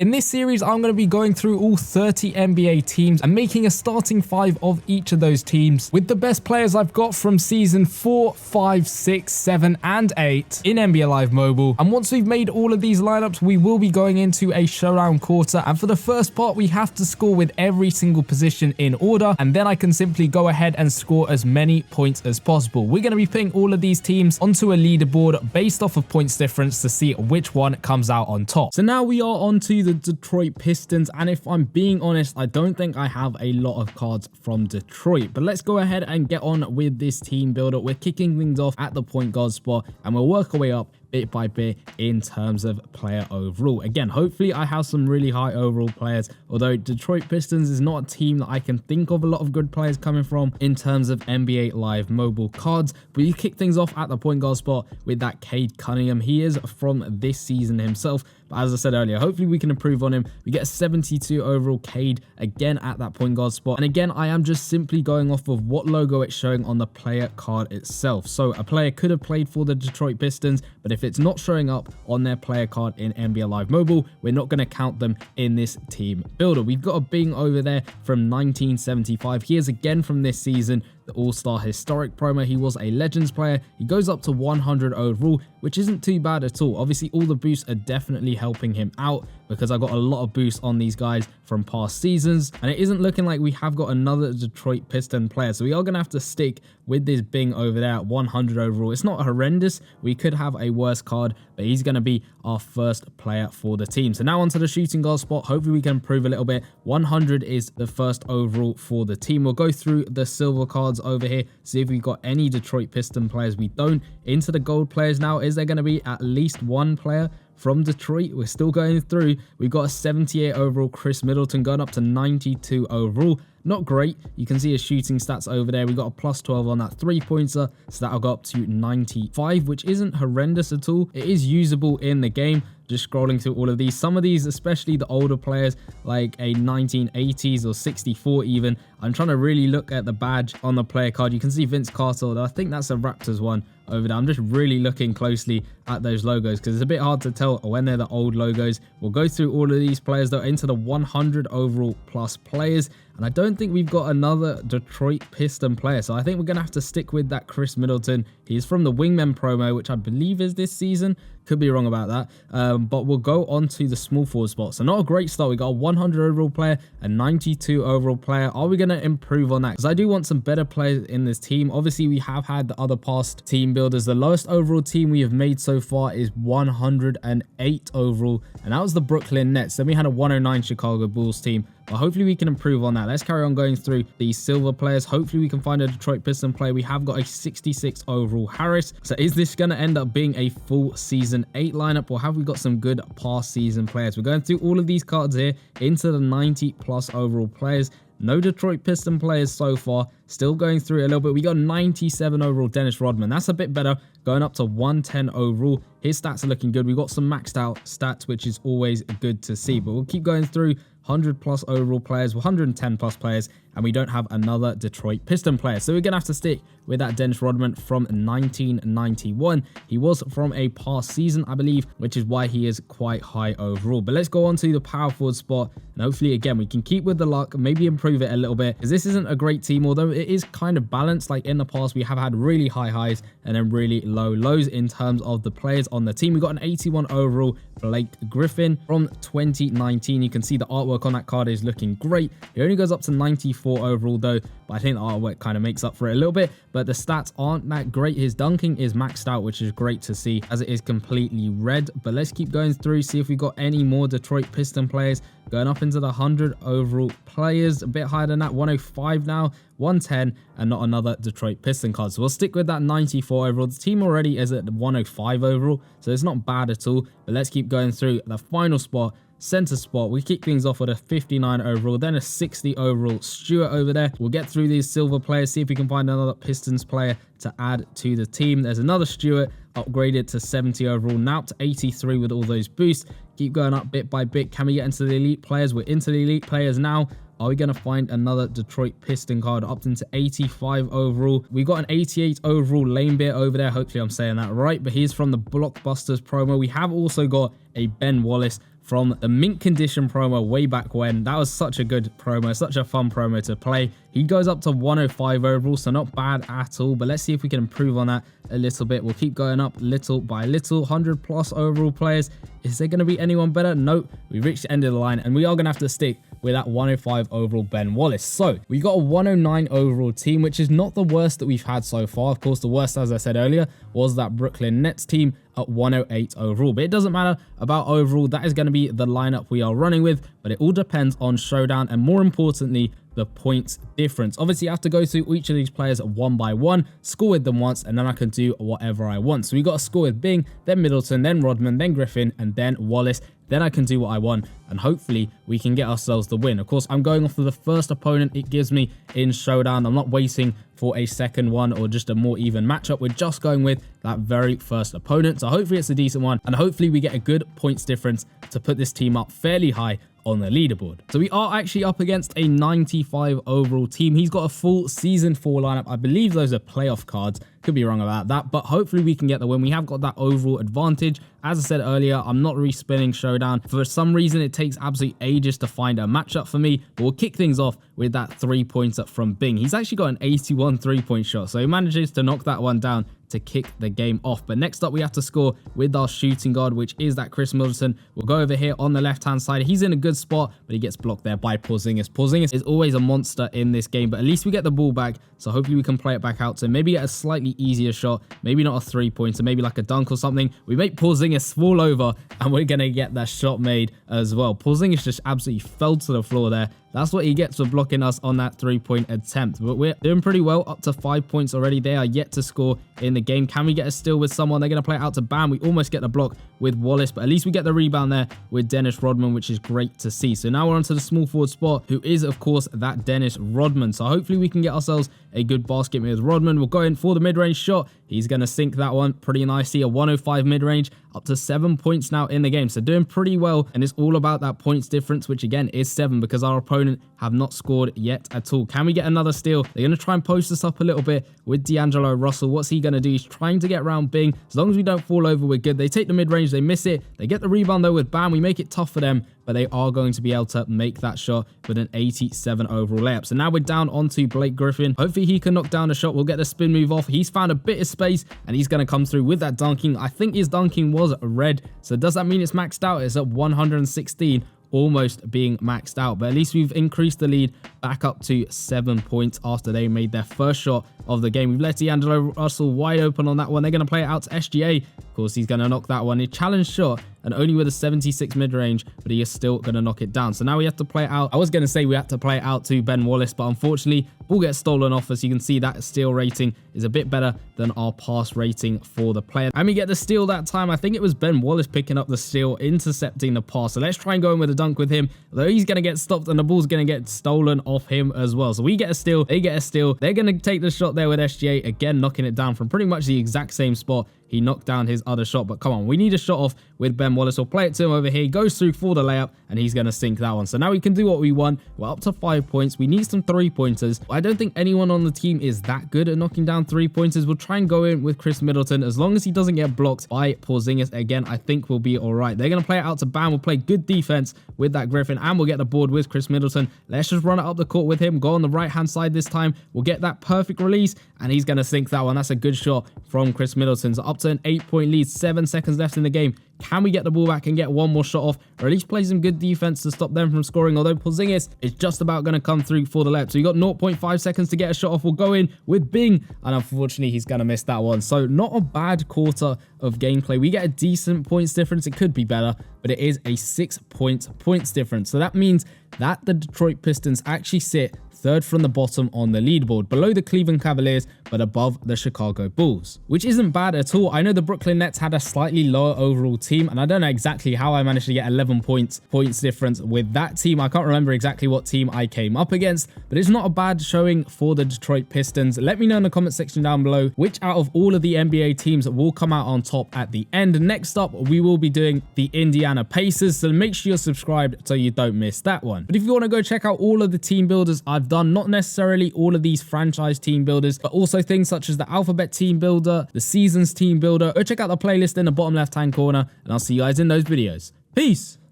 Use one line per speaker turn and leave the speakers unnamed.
In this series, I'm going to be going through all 30 NBA teams and making a starting 5 of each of those teams with the best players I've got from season 4, 5, 6, 7, and 8 in NBA Live Mobile. And once we've made all of these lineups, we will be going into a showdown quarter. And for the first part, we have to score with every single position in order. And then I can simply go ahead and score as many points as possible. We're going to be putting all of these teams onto a leaderboard based off of points difference to see which one comes out on top. So now we are on to the Detroit Pistons, and if I'm being honest, I don't think I have a lot of cards from Detroit, but let's go ahead and get on with this team builder. We're kicking things off at the point guard spot, and we'll work our way up bit by bit in terms of player overall. Again, hopefully I have some really high overall players, although Detroit Pistons is not a team that I can think of a lot of good players coming from in terms of NBA Live Mobile cards. But you kick things off at the point guard spot with that Cade Cunningham. He is from this season himself, but as I said earlier, hopefully we can improve on him. We get a 72 overall Cade again at that point guard spot. And again, I am just simply going off of what logo it's showing on the player card itself. So a player could have played for the Detroit Pistons, but if it's not showing up on their player card in NBA Live Mobile, we're not going to count them in this team builder. We've got a Bing over there from 1975. He is again from this season, the All-Star Historic promo. He was a Legends player. He goes up to 100 overall, which isn't too bad at all. Obviously, all the boosts are definitely helping him out because I got a lot of boosts on these guys from past seasons, and it isn't looking like we have got another Detroit Piston player, so we are going to have to stick with this Bing over there at 100 overall. It's not horrendous. We could have a worse card, but he's going to be our first player for the team. So now onto the shooting guard spot. Hopefully we can improve a little bit. 100 is the first overall for the team. We'll go through the silver cards over here, see if we've got any Detroit Piston players. We don't. Into the gold players now. Is there going to be at least one player from Detroit? We're still going through. We've got a 78 overall Chris Middleton going up to 92 overall. Not great. You can see his shooting stats over there. We got a plus 12 on that three-pointer, so that'll go up to 95, which isn't horrendous at all. It is usable in the game. Just scrolling through all of these. Some of these, especially the older players, like a 1980s or 64 even, I'm trying to really look at the badge on the player card. You can see Vince Carter. I think that's a Raptors one over there. I'm just really looking closely at those logos because it's a bit hard to tell when they're the old logos. We'll go through all of these players though into the 100 overall plus players, and I don't think we've got another Detroit Piston player, so I think we're going to have to stick with that Chris Middleton. He's from the Wingman promo, which I believe is this season. Could be wrong about that, but we'll go on to the small forward spot. So not a great start. We got a 100 overall player, a 92 overall player. Are we going to improve on that? Because I do want some better players in this team. Obviously, we have had the other past team builders. The lowest overall team we have made so far is 108 overall, and that was the Brooklyn Nets. Then we had a 109 Chicago Bulls team. But hopefully we can improve on that. Let's carry on going through these silver players. Hopefully we can find a Detroit Piston player. We have got a 66 overall Harris. So is this going to end up being a full season 8 lineup, or have we got some good past season players? We're going through all of these cards here into the 90 plus overall players. No Detroit Piston players so far. Still going through it a little bit. We got 97 overall Dennis Rodman. That's a bit better. Going up to 110 overall. His stats are looking good. We've got some maxed out stats, which is always good to see. But we'll keep going through 100 plus overall players, 110 plus players, and we don't have another Detroit Piston player. So we're going to have to stick with that Dennis Rodman from 1991. He was from a past season, I believe, which is why he is quite high overall. But let's go on to the power forward spot, and hopefully, again, we can keep with the luck, maybe improve it a little bit, because this isn't a great team, although it is kind of balanced. Like in the past, we have had really high highs and then really low lows in terms of the players on the team. We got an 81 overall Blake Griffin from 2019. You can see the artwork on that card is looking great. He only goes up to 94 overall though, but I think the artwork kind of makes up for it a little bit, but the stats aren't that great. His dunking is maxed out, which is great to see as it is completely red. But let's keep going through, see if we got any more Detroit Piston players. Going up into the 100 overall players, a bit higher than that, 105 now, 110, and not another Detroit Piston card. So we'll stick with that 94 overall. The team already is at 105 overall, so it's not bad at all. But let's keep going through the final spot. Center spot, we kick things off with a 59 overall, then a 60 overall Stewart over there. We'll get through these silver players, see if we can find another Pistons player to add to the team. There's another Stewart upgraded to 70 overall, now up to 83 with all those boosts. Keep going up bit by bit. Can we get into the elite players? We're into the elite players now. Are we going to find another Detroit Piston card up into 85 overall? We've got an 88 overall Lane Beer over there. Hopefully I'm saying that right, but he's from the Blockbusters promo. We have also got a Ben Wallace from the mint condition promo way back when. That was such a good promo, such a fun promo to play. He goes up to 105 overall, so not bad at all, but let's see if we can improve on that a little bit. We'll keep going up little by little. 100 plus overall players. Is there going to be anyone better? Nope. We reached the end of the line, and we are going to have to stick with that 105 overall Ben Wallace. So we got a 109 overall team, which is not the worst that we've had so far. Of course, the worst, as I said earlier, was that Brooklyn Nets team at 108 overall, but it doesn't matter about overall. That is going to be the lineup we are running with, but it all depends on showdown and, more importantly, the points difference. Obviously, I have to go through each of these players one by one, score with them once, and then I can do whatever I want. So we got to score with Bing, then Middleton, then Rodman, then Griffin, and then Wallace. Then I can do what I want, and hopefully we can get ourselves the win. Of course, I'm going off of the first opponent it gives me in showdown. I'm not waiting for a second one or just a more even matchup. We're just going with that very first opponent. So hopefully it's a decent one, and hopefully we get a good points difference to put this team up fairly high on the leaderboard. So we are actually up against a 95 overall team. He's got a full season 4 lineup. I believe those are playoff cards. Could be wrong about that, but hopefully we can get the win. We have got that overall advantage. As I said earlier, I'm not respinning showdown. For some reason, it takes absolutely ages to find a matchup for me, but we'll kick things off with that 3-pointer from Bing. He's actually got an 81 3-point shot, so he manages to knock that one down to kick the game off. But next up, we have to score with our shooting guard, which is that Chris Middleton. We'll go over here on the left-hand side. He's in a good spot, but he gets blocked there by Porzingis. Porzingis is always a monster in this game, but at least we get the ball back, so hopefully we can play it back out. So maybe get a slightly easier shot, maybe not a 3-pointer, maybe like a dunk or something. We make Porzingis fall over, and we're going to get that shot made as well. Porzingis just absolutely fell to the floor there. That's what he gets for blocking us on that 3-point attempt. But we're doing pretty well, up to 5 points already. They are yet to score in the game. Can we get a steal with someone? They're going to play it out to Bam. We almost get the block with Wallace, but at least we get the rebound there with Dennis Rodman, which is great to see. So now we're onto the small forward spot, who is, of course, that Dennis Rodman. So hopefully we can get ourselves a good basket with Rodman. We'll go in for the mid-range shot. He's going to sink that one pretty nicely. A 105 mid-range, up to 7 points now in the game. So doing pretty well, and it's all about that points difference, which again is 7 because our opponent have not scored yet at all. Can we get another steal? They're going to try and post us up a little bit with D'Angelo Russell. What's he going to do? He's trying to get around Bing. As long as we don't fall over, we're good. They take the mid-range, they miss it. They get the rebound though with Bam. We make it tough for them, but they are going to be able to make that shot with an 87 overall layup. So now we're down onto Blake Griffin. Hopefully he can knock down a shot. We'll get the spin move off. He's found a bit of space, and he's going to come through with that dunking. I think his dunking was red. So does that mean it's maxed out? It's at 116. Almost being maxed out, but at least we've increased the lead back up to 7 points after they made their first shot of the game. We've let D'Angelo Russell wide open on that one. They're going to play it out to SGA. Of course, he's going to knock that one. A challenge shot, and only with a 76 mid-range, but he is still going to knock it down. So now we have to play it out. I was going to say we had to play it out to Ben Wallace, but unfortunately, ball gets stolen off us. You can see that steal rating is a bit better than our pass rating for the player. And we get the steal that time. I think it was Ben Wallace picking up the steal, intercepting the pass. So let's try and go in with a dunk with him. Though he's going to get stopped, and the ball's going to get stolen off him as well. So we get a steal. They get a steal. They're going to take the shot there with SGA. Again, knocking it down from pretty much the exact same spot he knocked down his other shot. But come on, we need a shot off with Ben Wallace. We'll play it to him over here. He goes through for the layup, and he's going to sink that one. So now we can do what we want. We're up to 5 points. We need some 3-pointers. I don't think anyone on the team is that good at knocking down 3-pointers. We'll try and go in with Chris Middleton. As long as he doesn't get blocked by Porzingis again, I think we'll be all right. They're going to play it out to Bam. We'll play good defense with that Griffin, and we'll get the board with Chris Middleton. Let's just run it up the court with him. Go on the right-hand side this time. We'll get that perfect release, and he's going to sink that one. That's a good shot from Chris Middleton. So up to an 8-point lead. 7 seconds left in the game. Can we get the ball back and get one more shot off, or at least play some good defense to stop them from scoring? Although Porzingis is just about going to come through for the layup. So you got 0.5 seconds to get a shot off. We'll go in with Bing, and unfortunately he's going to miss that one. So not a bad quarter of gameplay. We get a decent points difference. It could be better, but it is a 6 points difference. So that means that the Detroit Pistons actually sit third from the bottom on the leaderboard, below the Cleveland Cavaliers, but above the Chicago Bulls, which isn't bad at all. I know the Brooklyn Nets had a slightly lower overall team, and I don't know exactly how I managed to get 11 points difference with that team. I can't remember exactly what team I came up against, but it's not a bad showing for the Detroit Pistons. Let me know in the comment section down below which out of all of the NBA teams will come out on top at the end. Next up, we will be doing the Indiana Pacers, so make sure you're subscribed so you don't miss that one. But if you want to go check out all of the team builders I've done, not necessarily all of these franchise team builders, but also things such as the Alphabet team builder, the Seasons team builder, go check out the playlist in the bottom left hand corner, and I'll see you guys in those videos. Peace.